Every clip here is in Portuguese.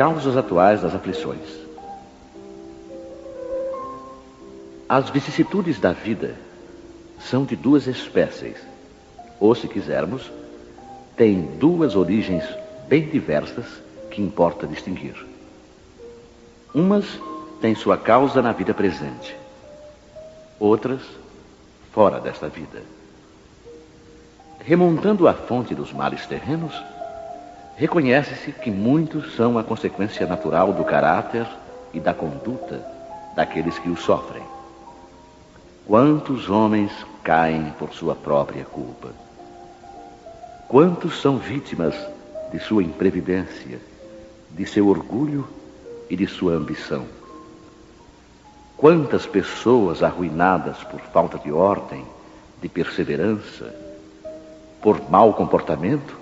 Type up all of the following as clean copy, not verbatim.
causas atuais das aflições. As vicissitudes da vida são de duas espécies, ou, se quisermos, têm duas origens bem diversas que importa distinguir. Umas têm sua causa na vida presente, outras fora desta vida. Remontando à fonte dos males terrenos, reconhece-se que muitos são a consequência natural do caráter e da conduta daqueles que o sofrem. Quantos homens caem por sua própria culpa? Quantos são vítimas de sua imprevidência, de seu orgulho e de sua ambição? Quantas pessoas arruinadas por falta de ordem, de perseverança, por mau comportamento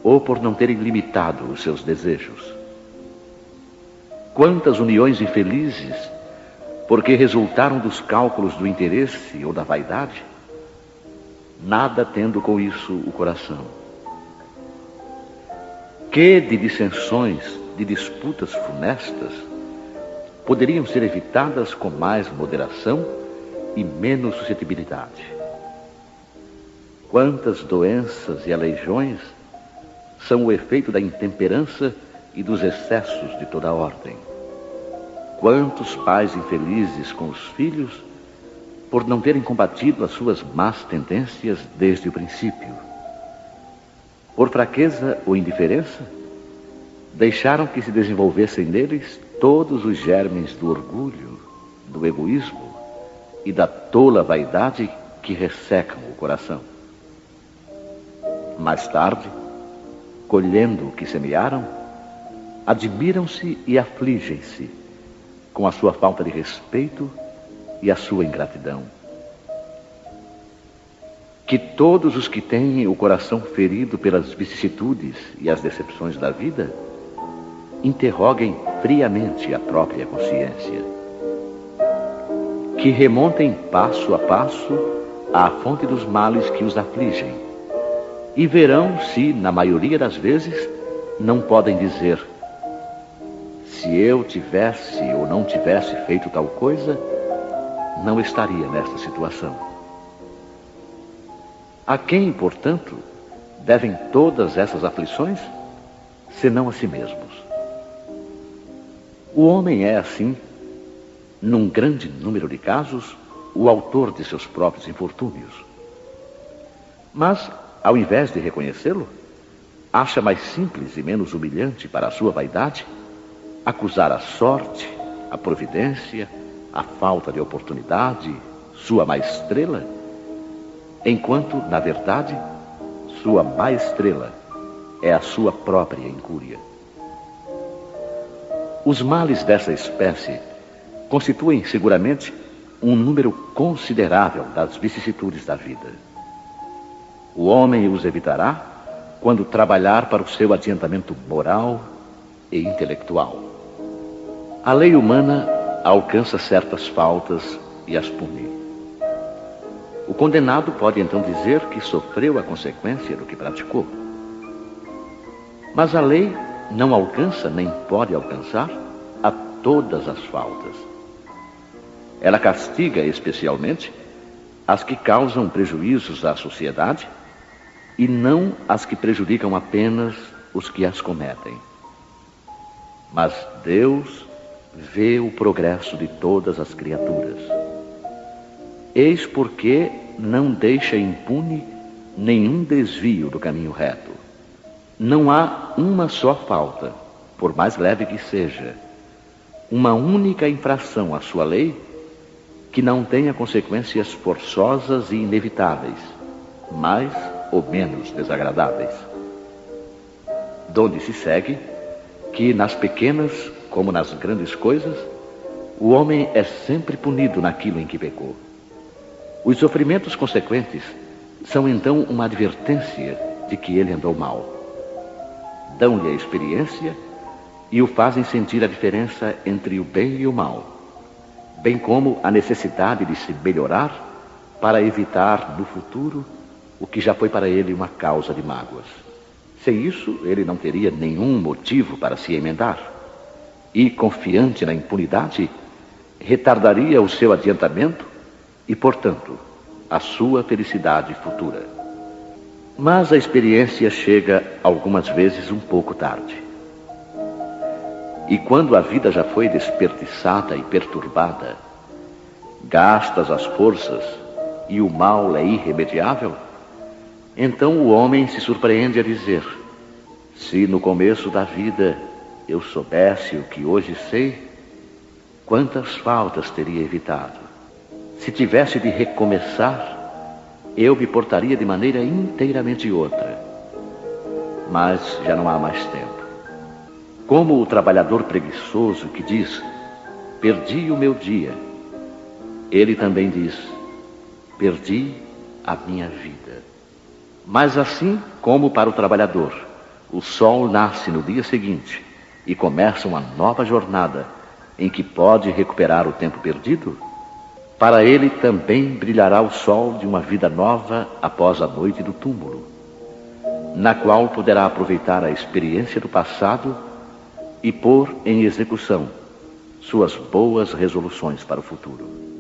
ou por não terem limitado os seus desejos? Quantas uniões infelizes porque resultaram dos cálculos do interesse ou da vaidade, nada tendo com isso o coração? Que de dissensões, de disputas funestas, poderiam ser evitadas com mais moderação e menos suscetibilidade? Quantas doenças e aleijões são o efeito da intemperança e dos excessos de toda ordem? Quantos pais infelizes com os filhos por não terem combatido as suas más tendências desde o princípio? Por fraqueza ou indiferença, deixaram que se desenvolvessem neles todos os germes do orgulho, do egoísmo e da tola vaidade que ressecam o coração. Mais tarde, colhendo o que semearam, admiram-se e afligem-se com a sua falta de respeito e a sua ingratidão. Que todos os que têm o coração ferido pelas vicissitudes e as decepções da vida interroguem friamente a própria consciência. Que remontem passo a passo à fonte dos males que os afligem e verão se, na maioria das vezes, não podem dizer: se eu tivesse ou não tivesse feito tal coisa, não estaria nesta situação. A quem, portanto, devem todas essas aflições, senão a si mesmos? O homem é, assim, num grande número de casos, o autor de seus próprios infortúnios. Mas, ao invés de reconhecê-lo, acha mais simples e menos humilhante para a sua vaidade acusar a sorte, a providência, a falta de oportunidade, sua má estrela, enquanto, na verdade, sua má estrela é a sua própria incúria. Os males dessa espécie constituem seguramente um número considerável das vicissitudes da vida. O homem os evitará quando trabalhar para o seu adiantamento moral e intelectual. A lei humana alcança certas faltas e as pune. O condenado pode então dizer que sofreu a consequência do que praticou. Mas a lei não alcança nem pode alcançar a todas as faltas. Ela castiga especialmente as que causam prejuízos à sociedade e não as que prejudicam apenas os que as cometem. Mas Deus vê o progresso de todas as criaturas. Eis porque não deixa impune nenhum desvio do caminho reto. Não há uma só falta, por mais leve que seja, uma única infração à sua lei que não tenha consequências forçosas e inevitáveis, mais ou menos desagradáveis. Donde se segue que nas pequenas como nas grandes coisas, o homem é sempre punido naquilo em que pecou. Os sofrimentos consequentes são então uma advertência de que ele andou mal. Dão-lhe a experiência e o fazem sentir a diferença entre o bem e o mal, bem como a necessidade de se melhorar para evitar no futuro o que já foi para ele uma causa de mágoas. Sem isso, ele não teria nenhum motivo para se emendar. E, confiante na impunidade, retardaria o seu adiantamento e, portanto, a sua felicidade futura. Mas a experiência chega algumas vezes um pouco tarde. E quando a vida já foi desperdiçada e perturbada, gastas as forças e o mal é irremediável, então o homem se surpreende a dizer: se no começo da vida eu soubesse o que hoje sei, quantas faltas teria evitado. Se tivesse de recomeçar, eu me portaria de maneira inteiramente outra. Mas já não há mais tempo. Como o trabalhador preguiçoso que diz: perdi o meu dia, ele também diz: perdi a minha vida. Mas assim como para o trabalhador, o sol nasce no dia seguinte e começa uma nova jornada em que pode recuperar o tempo perdido, para ele também brilhará o sol de uma vida nova após a noite do túmulo, na qual poderá aproveitar a experiência do passado e pôr em execução suas boas resoluções para o futuro.